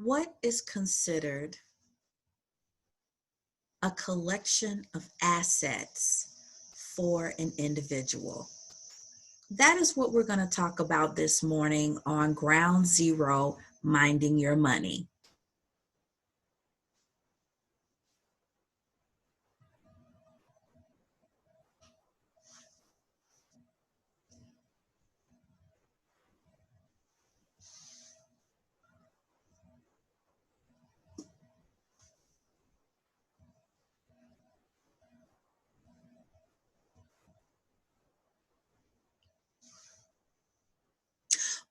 What is considered a collection of assets for an individual? That is what we're going to talk about this morning on Ground Zero, Minding Your Money.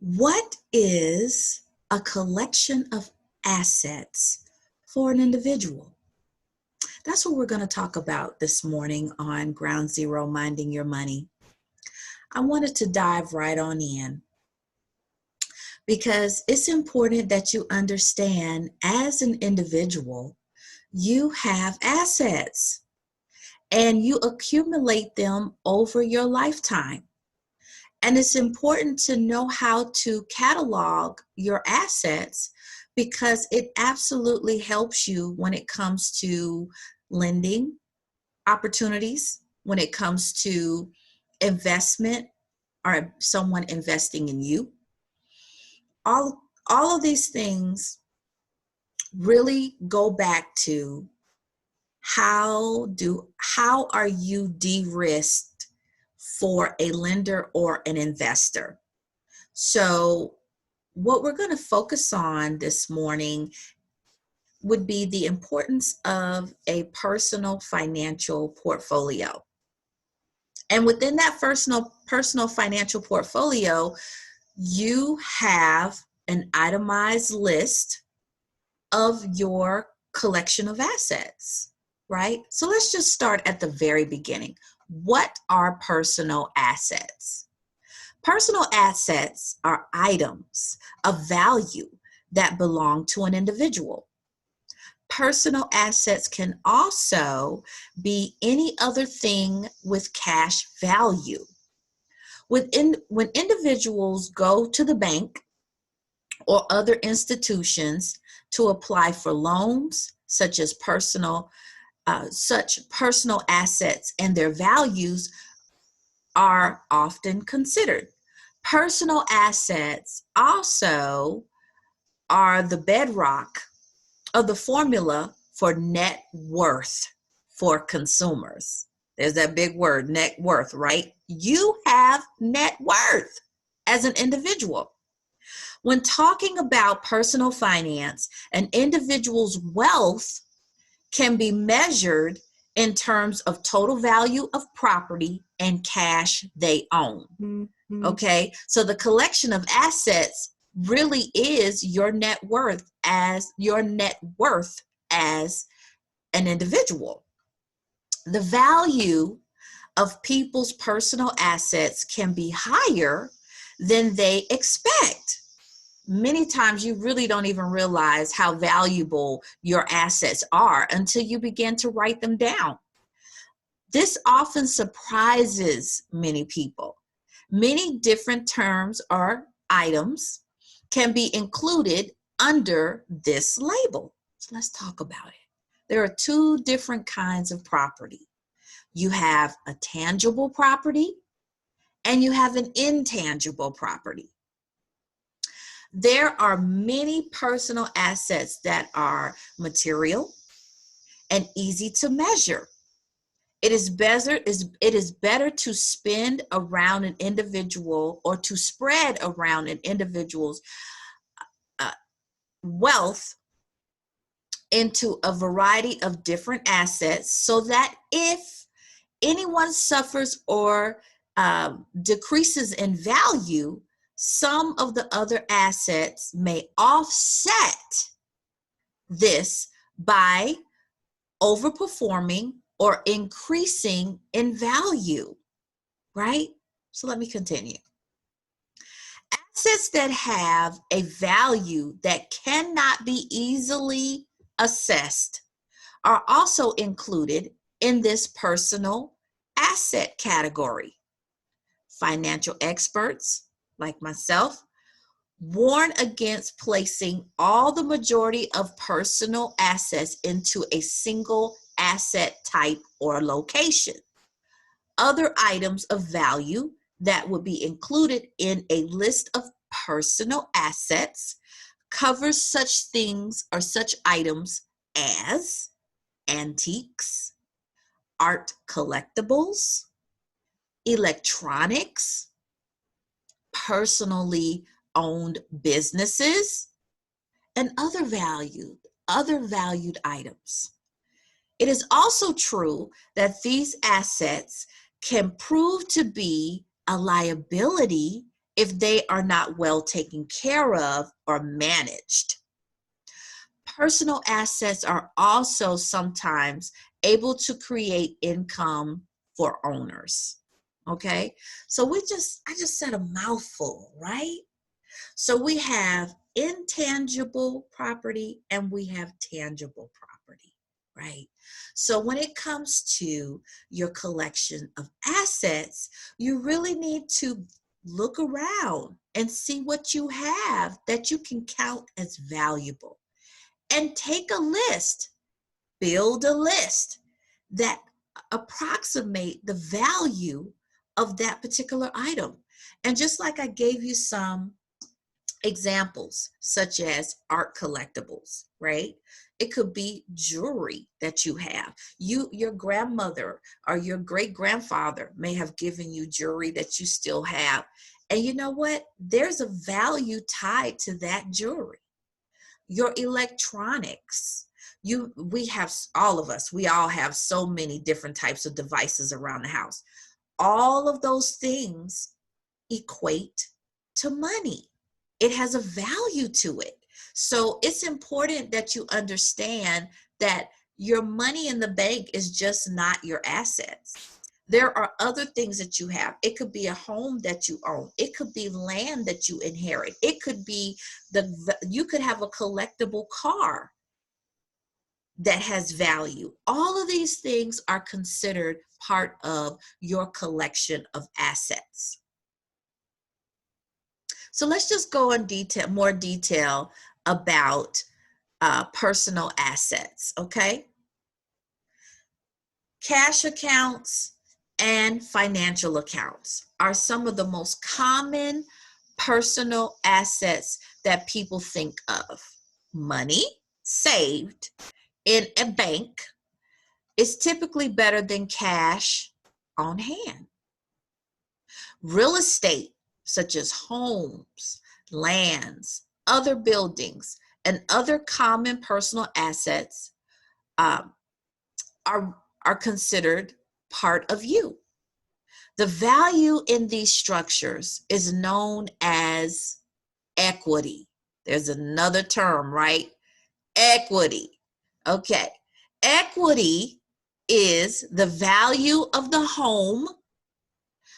What is a collection of assets for an individual? That's what we're going to talk about this morning on Ground Zero, Minding Your Money. I wanted to dive right on in because it's important that you understand as an individual, you have assets and you accumulate them over your lifetime. And it's important to know how to catalog your assets because it absolutely helps you when it comes to lending opportunities, when it comes to investment or someone investing in you. All of these things really go back to how are you de-risked for a lender or an investor. So what we're going to focus on this morning would be the importance of a personal financial portfolio. And within that personal financial portfolio, you have an itemized list of your collection of assets, right? So let's just start at the very beginning. What are personal assets? Personal assets are items of value that belong to an individual. Personal assets can also be any other thing with cash value. When individuals go to the bank or other institutions to apply for loans, such personal assets and their values are often considered. Personal assets also are the bedrock of the formula for net worth for consumers. There's that big word, net worth, right? You have net worth as an individual. When talking about personal finance, an individual's wealth can be measured in terms of total value of property and cash they own. Mm-hmm. Okay, so the collection of assets really is your net worth as an individual. The value of people's personal assets can be higher than they expect. Many times you really don't even realize how valuable your assets are until you begin to write them down. This often surprises many people. Many different terms or items can be included under this label. So let's talk about it. There are two different kinds of property. You have a tangible property and you have an intangible property. There are many personal assets that are material and easy to measure. It is better to spend around an individual or to spread around an individual's wealth into a variety of different assets so that if anyone suffers or decreases in value, some of the other assets may offset this by overperforming or increasing in value, right? So let me continue. Assets that have a value that cannot be easily assessed are also included in this personal asset category. Financial experts like myself warn against placing all the majority of personal assets into a single asset type or location. Other items of value that would be included in a list of personal assets covers such things or such items as antiques, art collectibles, electronics, personally owned businesses, and other valued items. It is also true that these assets can prove to be a liability if they are not well taken care of or managed. Personal assets are also sometimes able to create income for owners. Okay, so I just said a mouthful, right? So we have intangible property and we have tangible property, right? So when it comes to your collection of assets, you really need to look around and see what you have that you can count as valuable. And take a list, build a list that approximate the value of that particular item. And just like I gave you some examples, such as art collectibles, right? It could be jewelry that you have. Your grandmother or your great grandfather may have given you jewelry that you still have. And you know what? There's a value tied to that jewelry. Your electronics. All of us, we all have so many different types of devices around the house. All of those things equate to money. It has a value to it. So it's important that you understand that your money in the bank is just not your assets. There are other things that you have. It could be a home that you own. It could be land that you inherit. It could be you could have a collectible car that has value. All of these things are considered part of your collection of assets. So let's just go in more detail about personal assets, okay? Cash accounts and financial accounts are some of the most common personal assets that people think of. Money saved in a bank is typically better than cash on hand. Real estate, such as homes, lands, other buildings, and other common personal assets are considered part of you. The value in these structures is known as equity. There's another term, right? Equity. Okay. Equity is the value of the home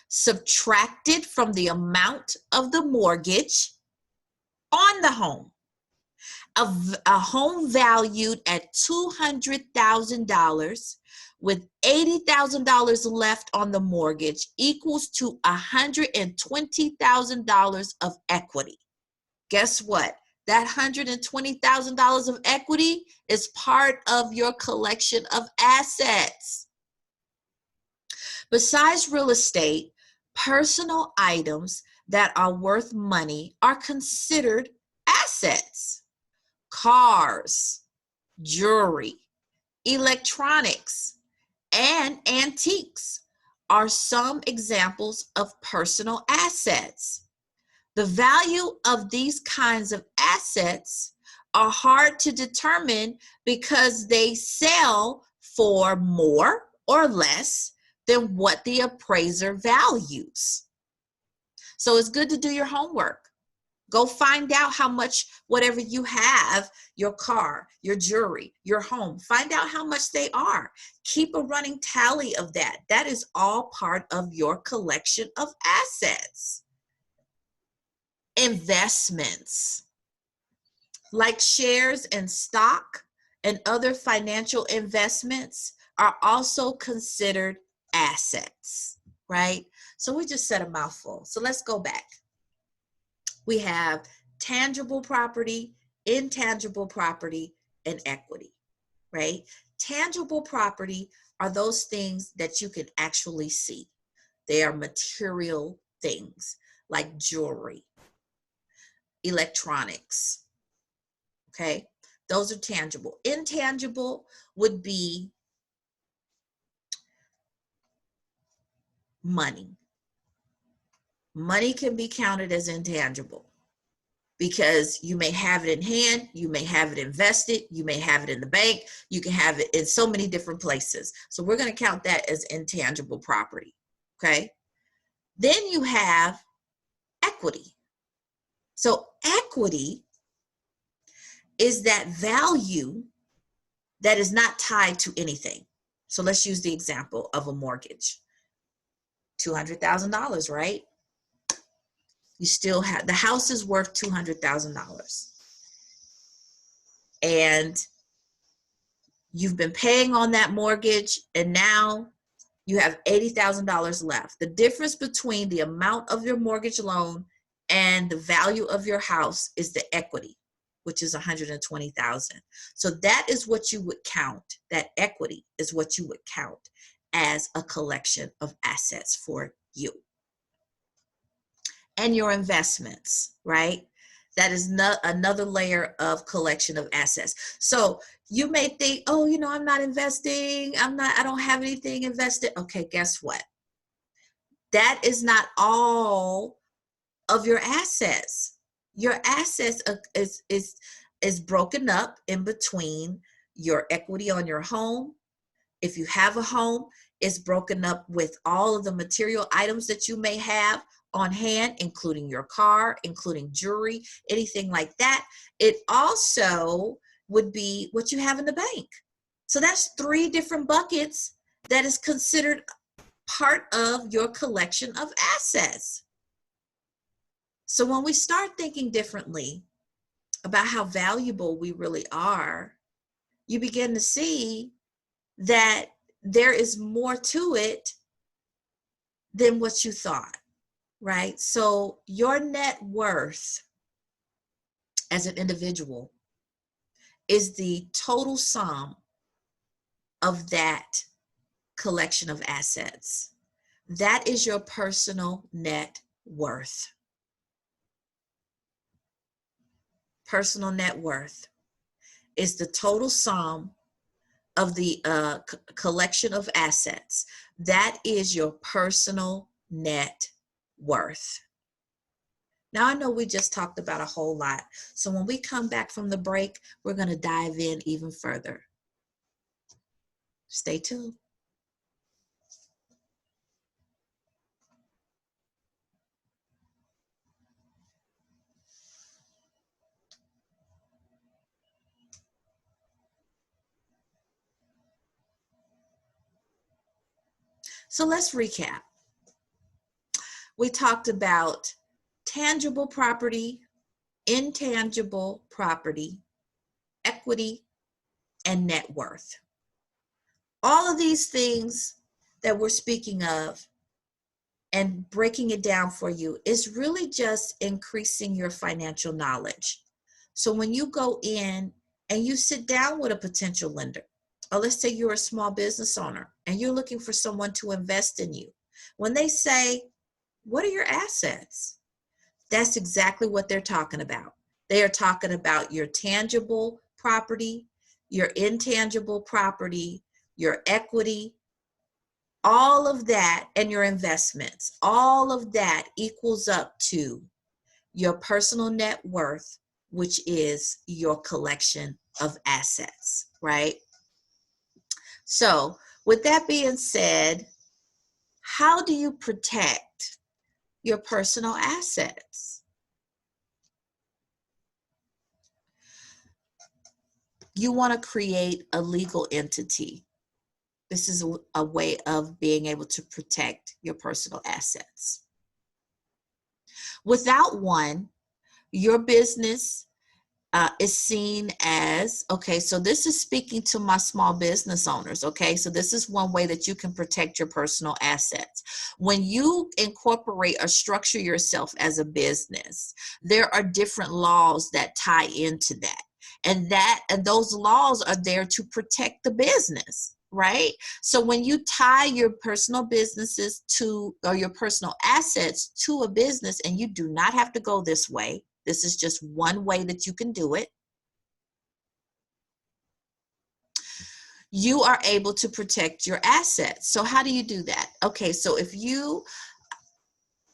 subtracted from the amount of the mortgage on the home. A home valued at $200,000 with $80,000 left on the mortgage equals to $120,000 of equity. Guess what? That $120,000 of equity is part of your collection of assets. Besides real estate, personal items that are worth money are considered assets. Cars, jewelry, electronics, and antiques are some examples of personal assets. The value of these kinds of assets are hard to determine because they sell for more or less than what the appraiser values. So it's good to do your homework. Go find out how much whatever you have, your car, your jewelry, your home, find out how much they are. Keep a running tally of that. That is all part of your collection of assets. Investments, like shares and stock and other financial investments, are also considered assets, right? So we just said a mouthful. So let's go back. We have tangible property, intangible property, and equity, right? Tangible property are those things that you can actually see. They are material things like jewelry, electronics, okay? Those are tangible. Intangible would be money. Money can be counted as intangible because you may have it in hand, you may have it invested, you may have it in the bank, you can have it in so many different places. So we're going to count that as intangible property, okay? Then you have equity. So equity is that value that is not tied to anything. So let's use the example of a mortgage. $200,000, right? You still have, the house is worth $200,000. And you've been paying on that mortgage, and now you have $80,000 left. The difference between the amount of your mortgage loan and the value of your house is the equity, which is $120,000. So that is what you would count. That equity is what you would count as a collection of assets for you. And your investments, right? That is another layer of collection of assets. So you may think, oh, you know, I'm not investing. I don't have anything invested. Okay, guess what? That is not all of your assets. Your assets is broken up in between your equity on your home. If you have a home, it's broken up with all of the material items that you may have on hand, including your car, including jewelry, anything like that. It also would be what you have in the bank. So that's 3 different buckets that is considered part of your collection of assets. So when we start thinking differently about how valuable we really are, you begin to see that there is more to it than what you thought, right? So your net worth as an individual is the total sum of that collection of assets. That is your personal net worth. Personal net worth is the total sum of the collection of assets. That is your personal net worth. Now, I know we just talked about a whole lot. So when we come back from the break, we're going to dive in even further. Stay tuned. So let's recap. We talked about tangible property, intangible property, equity, and net worth. All of these things that we're speaking of and breaking it down for you is really just increasing your financial knowledge. So when you go in and you sit down with a potential lender, or let's say you're a small business owner and you're looking for someone to invest in you, when they say, what are your assets? That's exactly what they're talking about. They are talking about your tangible property, your intangible property, your equity, all of that, and your investments. All of that equals up to your personal net worth, which is your collection of assets, right? So with that being said, how do you protect your personal assets? You want to create a legal entity. This is a way of being able to protect your personal assets. Without one, your business is seen as, okay, so this is speaking to my small business owners, okay? So this is one way that you can protect your personal assets. When you incorporate or structure yourself as a business, there are different laws that tie into that. And those laws are there to protect the business, right? So when you tie your personal businesses to, or your personal assets to a business, and you do not have to go this way, this is just one way that you can do it, you are able to protect your assets. So how do you do that? Okay, so if you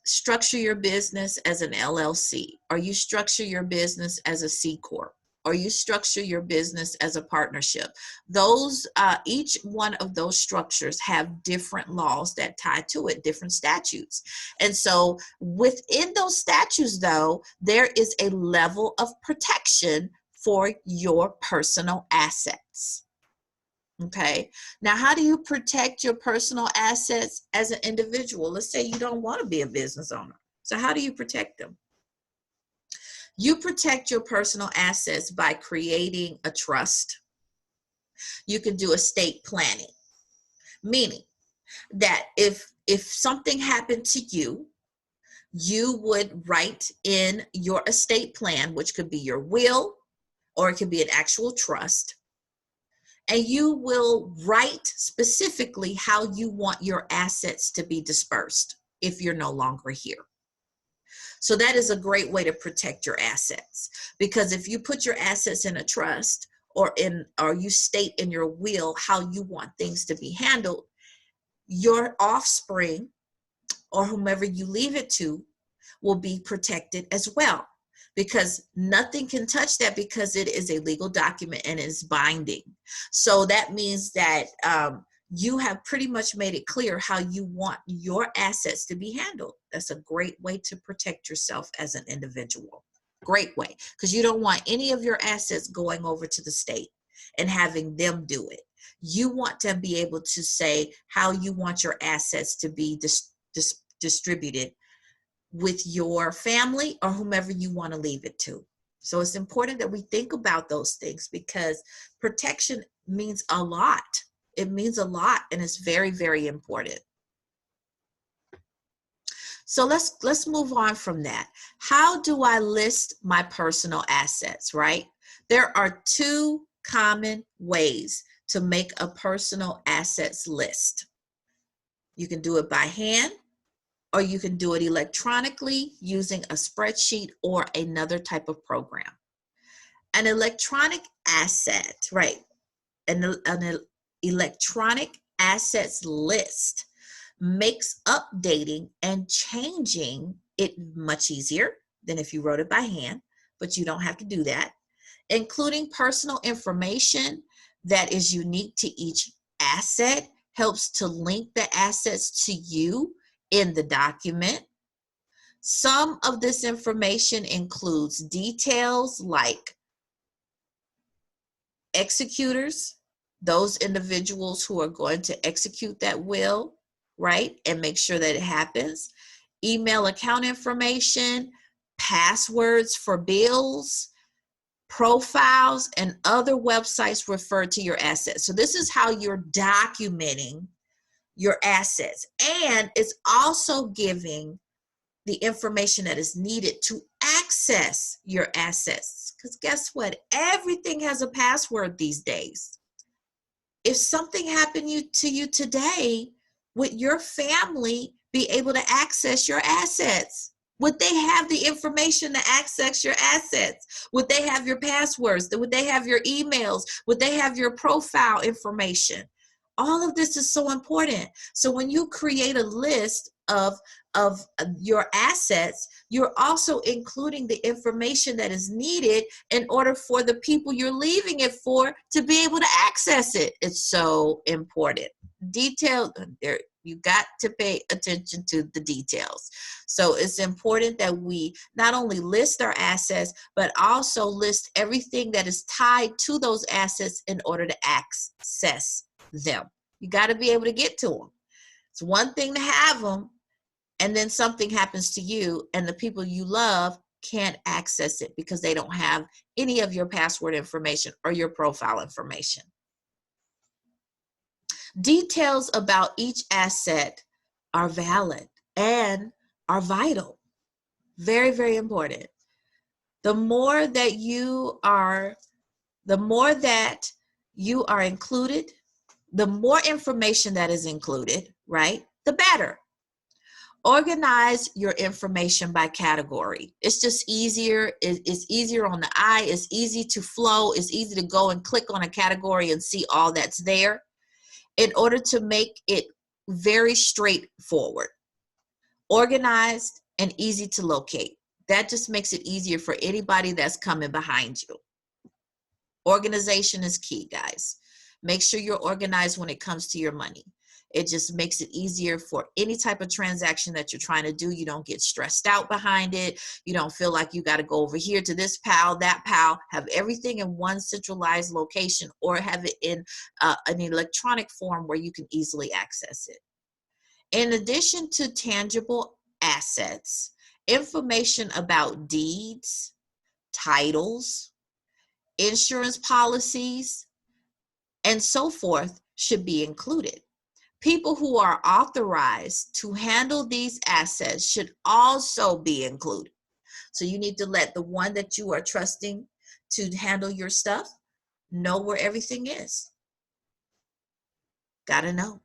structure your business as an LLC, or you structure your business as a C Corp, or you structure your business as a partnership, those each one of those structures have different laws that tie to it, different statutes. And so within those statutes, though, there is a level of protection for your personal assets. Okay, now how do you protect your personal assets as an individual? Let's say you don't want to be a business owner. So how do you protect them? You protect your personal assets by creating a trust. You can do estate planning, meaning that if something happened to you, you would write in your estate plan, which could be your will, or it could be an actual trust, and you will write specifically how you want your assets to be dispersed if you're no longer here. So that is a great way to protect your assets, because if you put your assets in a trust, or you state in your will how you want things to be handled, your offspring or whomever you leave it to will be protected as well, because nothing can touch that, because it is a legal document and is binding. So that means that you have pretty much made it clear how you want your assets to be handled. That's a great way to protect yourself as an individual. Great way, because you don't want any of your assets going over to the state and having them do it. You want to be able to say how you want your assets to be distributed with your family or whomever you want to leave it to. So it's important that we think about those things, because protection means a lot. It means a lot, and it's very, very important. So let's move on from that. How do I list my personal assets, right? There are two common ways to make a personal assets list. You can do it by hand, or you can do it electronically using a spreadsheet or another type of program. An electronic asset, right? An electronic assets list makes updating and changing it much easier than if you wrote it by hand, but you don't have to do that. Including personal information that is unique to each asset helps to link the assets to you in the document. Some of this information includes details like executors, those individuals who are going to execute that will, right, and make sure that it happens. Email account information, passwords for bills, profiles, and other websites refer to your assets. So this is how you're documenting your assets. And it's also giving the information that is needed to access your assets. Because guess what? Everything has a password these days. If something happened to you today, would your family be able to access your assets? Would they have the information to access your assets? Would they have your passwords? Would they have your emails? Would they have your profile information? All of this is so important. So when you create a list of your assets, you're also including the information that is needed in order for the people you're leaving it for to be able to access it. It's so important. Detailed there. You got to pay attention to the details. So it's important that we not only list our assets, but also list everything that is tied to those assets in order to access them. You got to be able to get to them. It's one thing to have them, and then something happens to you and the people you love can't access it because they don't have any of your password information or your profile information. Details about each asset are valid and are vital. Very, very important. The more that you are included, the more information that is included, right? The better. Organize your information by category. It's just easier. It's easier on the eye. It's easy to flow. It's easy to go and click on a category and see all that's there in order to make it very straightforward, organized, and easy to locate. That just makes it easier for anybody that's coming behind you. Organization is key, guys. Make sure you're organized when it comes to your money. It just makes it easier for any type of transaction that you're trying to do. You don't get stressed out behind it. You don't feel like you got to go over here to this pal, that pal. Have everything in one centralized location, or have it in an electronic form where you can easily access it. In addition to tangible assets, information about deeds, titles, insurance policies, and so forth should be included. People who are authorized to handle these assets should also be included. So you need to let the one that you are trusting to handle your stuff know where everything is. Gotta know.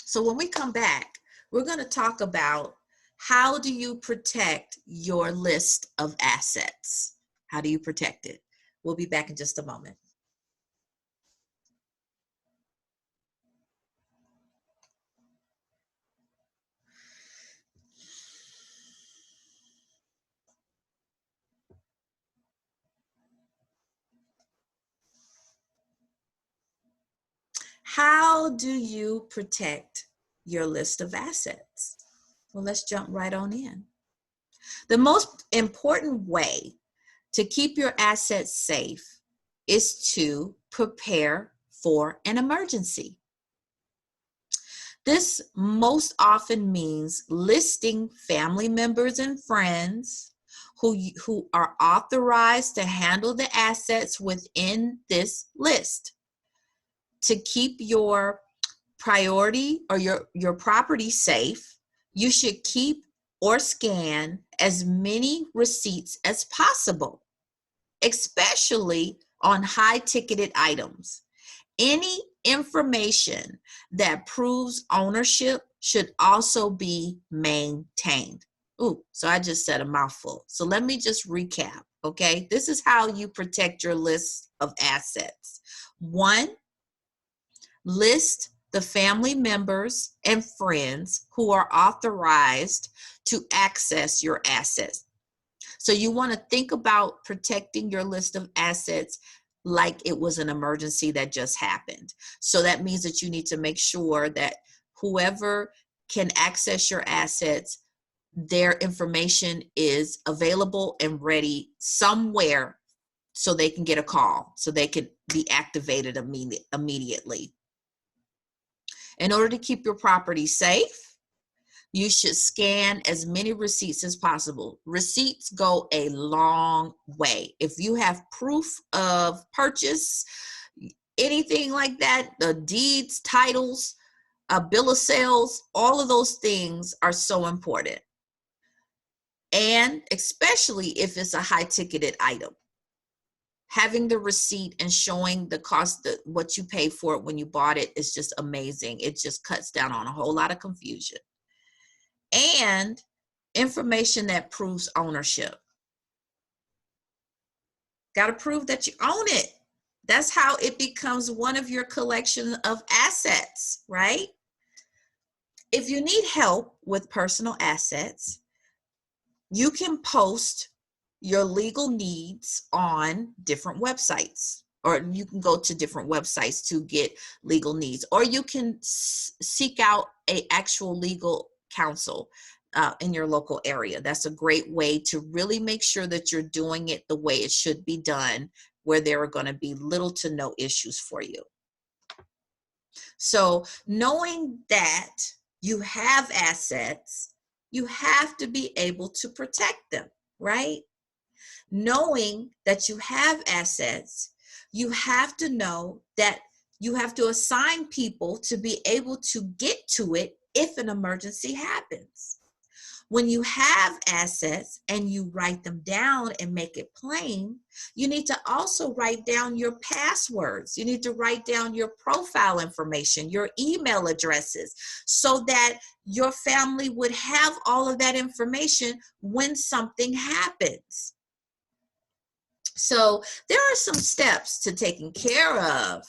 So when we come back, we're going to talk about how do you protect your list of assets? How do you protect it? We'll be back in just a moment. How do you protect your list of assets? Well, let's jump right on in. The most important way to keep your assets safe is to prepare for an emergency. This most often means listing family members and friends who are authorized to handle the assets within this list. To keep your priority or your property safe, you should keep or scan as many receipts as possible, especially on high-ticketed items. Any information that proves ownership should also be maintained. Ooh, so I just said a mouthful. So let me just recap, okay? This is how you protect your list of assets. 1, list the family members and friends who are authorized to access your assets. So you want to think about protecting your list of assets like it was an emergency that just happened. So that means that you need to make sure that whoever can access your assets, their information is available and ready somewhere so they can get a call, so they can be activated immediately. In order to keep your property safe, you should scan as many receipts as possible. Receipts go a long way. If you have proof of purchase, anything like that, the deeds, titles, a bill of sales, all of those things are so important. And especially if it's a high-ticketed item. Having the receipt and showing the cost, what you paid for it when you bought it, is just amazing. It just cuts down on a whole lot of confusion. And information that proves ownership. Got to prove that you own it. That's how it becomes one of your collection of assets, right? If you need help with personal assets, you can post your legal needs on different websites, or you can go to different websites to get legal needs, or you can seek out an actual legal counsel in your local area. That's a great way to really make sure that you're doing it the way it should be done, where there are going to be little to no issues for you. So knowing that you have assets you have to be able to protect them, right? Knowing that you have assets, you have to know that you have to assign people to be able to get to it if an emergency happens. When you have assets and you write them down and make it plain, you need to also write down your passwords. You need to write down your profile information, your email addresses, so that your family would have all of that information when something happens. So there are some steps to taking care of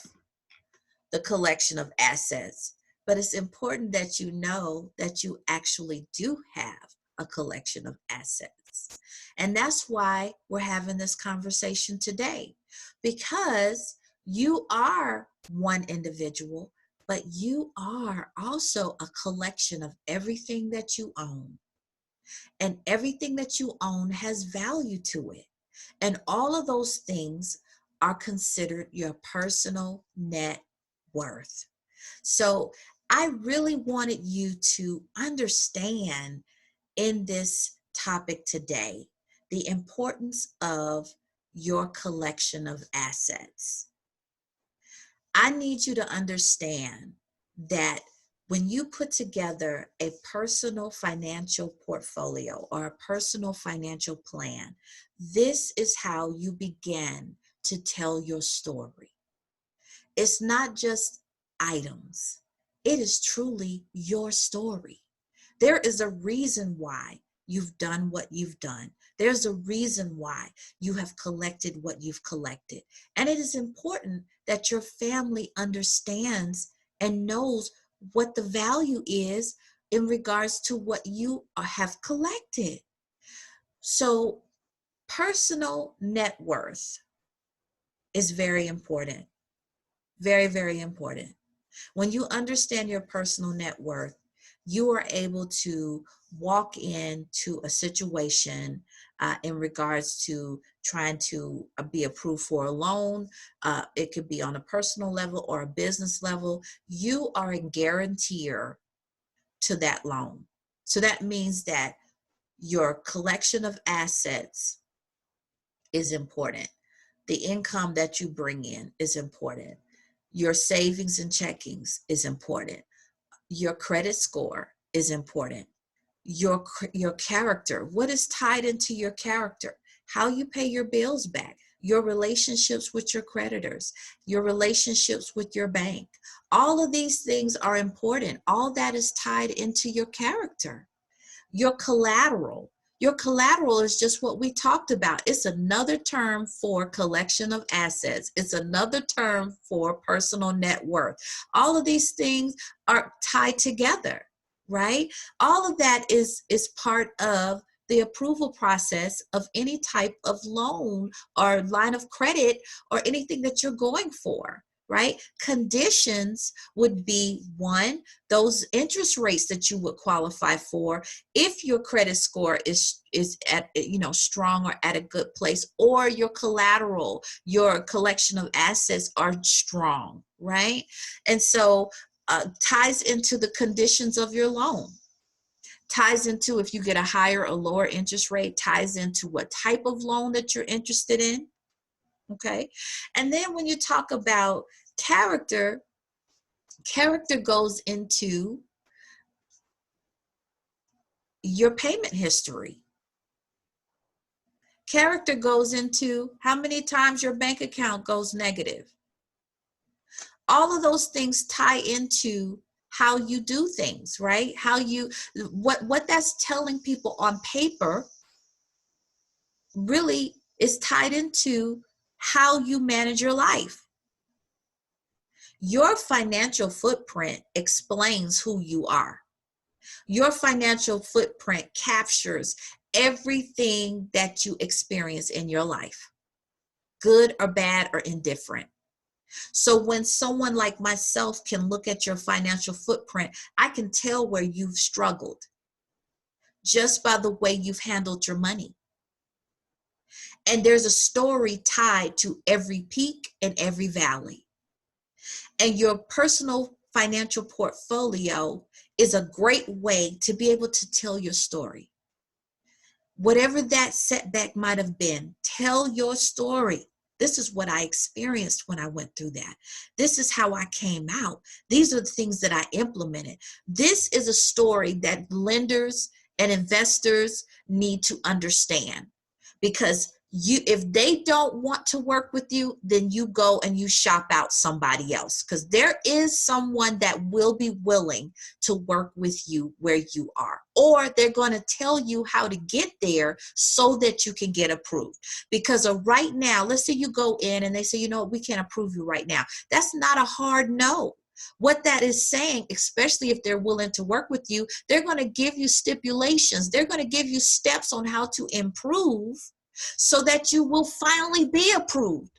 the collection of assets, but it's important that you know that you actually do have a collection of assets. And that's why we're having this conversation today, because you are one individual, but you are also a collection of everything that you own. And everything that you own has value to it. And all of those things are considered your personal net worth. So I really wanted you to understand in this topic today the importance of your collection of assets. I need you to understand that when you put together a personal financial portfolio or a personal financial plan, this is how you begin to tell your story. It's not just items, it is truly your story. There is a reason why you've done what you've done. There's a reason why you have collected what you've collected. And it is important that your family understands and knows what the value is in regards to what you have collected. So, personal net worth is very important. Very, very important. When you understand your personal net worth, you are able to walk into a situation in regards to trying to be approved for a loan. It could be on a personal level or a business level. You are a guarantor to that loan. So that means that your collection of assets is important. The income that you bring in is important. Your savings and checkings is important. Your credit score is important. Your character, what is tied into your character, how you pay your bills back, your relationships with your creditors, your relationships with your bank. All of these things are important. All that is tied into your character. Your collateral. Your collateral is just what we talked about. It's another term for collection of assets. It's another term for personal net worth. All of these things are tied together, right? All of that is part of the approval process of any type of loan or line of credit or anything that you're going for. Right? Conditions would be one, those interest rates that you would qualify for if your credit score is at strong or at a good place, or your collateral, your collection of assets are strong, right? And so ties into the conditions of your loan. Ties into if you get a higher or lower interest rate, ties into what type of loan that you're interested in. Okay. And then when you talk about character goes into your payment history. Character goes into how many times your bank account goes negative. All of those things tie into how you do things, right? How you, what that's telling people on paper really is tied into how you manage your life. Your financial footprint explains who you are. Your financial footprint captures everything that you experience in your life, good or bad or indifferent. So when someone like myself can look at your financial footprint, I can tell where you've struggled just by the way you've handled your money. And there's a story tied to every peak and every valley. And your personal financial portfolio is a great way to be able to tell your story. Whatever that setback might have been, tell your story. This is what I experienced when I went through that. This is how I came out. These are the things that I implemented. This is a story that lenders and investors need to understand, because if they don't want to work with you, then you go and you shop out somebody else, because there is someone that will be willing to work with you where you are, or they're going to tell you how to get there so that you can get approved. Because right now, let's say you go in and they say, you know, we can't approve you right now. That's not a hard no. What that is saying, especially if they're willing to work with you, they're going to give you stipulations. They're going to give you steps on how to improve so that you will finally be approved.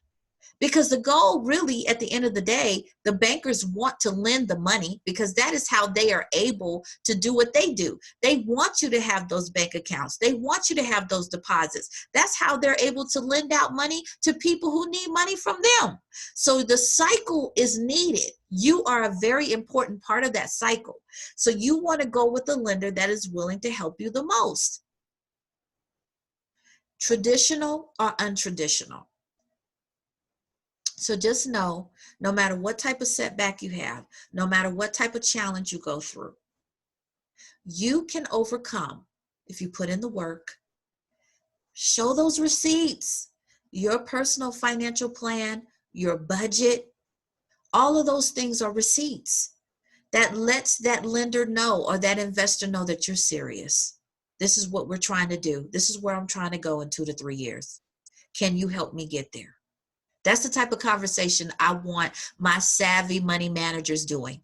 Because the goal really, at the end of the day, the bankers want to lend the money, because that is how they are able to do what they do. They want you to have those bank accounts. They want you to have those deposits. That's how they're able to lend out money to people who need money from them. So the cycle is needed. You are a very important part of that cycle. So you want to go with a lender that is willing to help you the most. Traditional or untraditional. So just know, no matter what type of setback you have, no matter what type of challenge you go through, you can overcome if you put in the work. Show those receipts, your personal financial plan, your budget, all of those things are receipts that lets that lender know or that investor know that you're serious. This is what we're trying to do. This is where I'm trying to go in 2 to 3 years. Can you help me get there? That's the type of conversation I want my savvy money managers doing.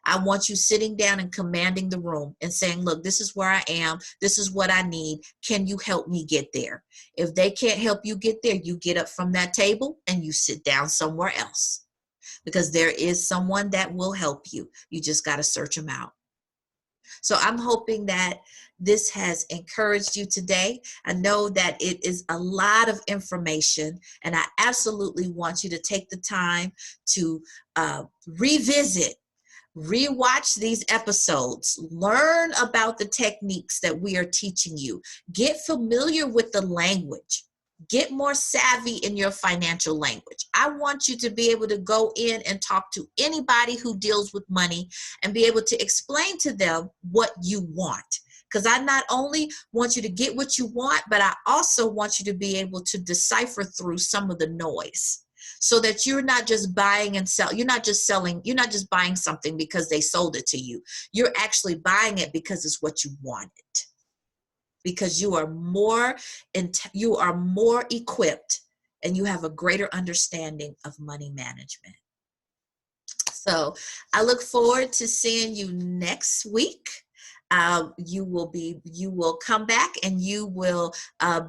I want you sitting down and commanding the room and saying, look, this is where I am. This is what I need. Can you help me get there? If they can't help you get there, you get up from that table and you sit down somewhere else, because there is someone that will help you. You just got to search them out. So I'm hoping that this has encouraged you today. I know that it is a lot of information, and I absolutely want you to take the time to revisit, rewatch these episodes, learn about the techniques that we are teaching you, get familiar with the language. Get more savvy in your financial language. I want you to be able to go in and talk to anybody who deals with money and be able to explain to them what you want. Because I not only want you to get what you want, but I also want you to be able to decipher through some of the noise, so that you're not just buying and sell. You're not just selling. You're not just buying something because they sold it to you. You're actually buying it because it's what you wanted. Because you are more equipped and you have a greater understanding of money management. So I look forward to seeing you next week. You will come back and you will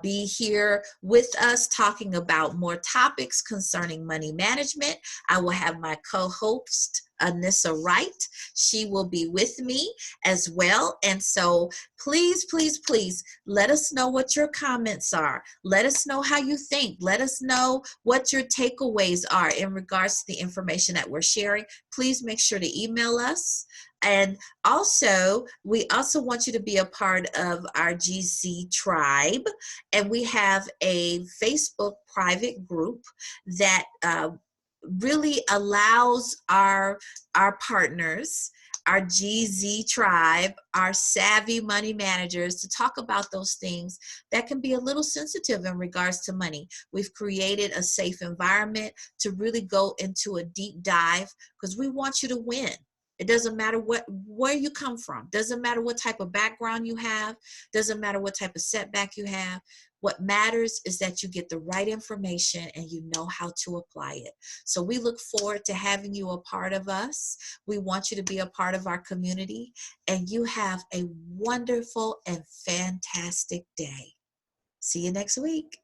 be here with us talking about more topics concerning money management. I will have my co-host, Anissa Wright. She will be with me as well. And so please, please, please let us know what your comments are. Let us know how you think. Let us know what your takeaways are in regards to the information that we're sharing. Please make sure to email us. And also, we also want you to be a part of our GZ tribe. And we have a Facebook private group that really allows our partners, our GZ tribe, our savvy money managers, to talk about those things that can be a little sensitive in regards to money. We've created a safe environment to really go into a deep dive, because we want you to win. It doesn't matter where you come from. Doesn't matter what type of background you have. Doesn't matter what type of setback you have. What matters is that you get the right information and you know how to apply it. So we look forward to having you a part of us. We want you to be a part of our community, and you have a wonderful and fantastic day. See you next week.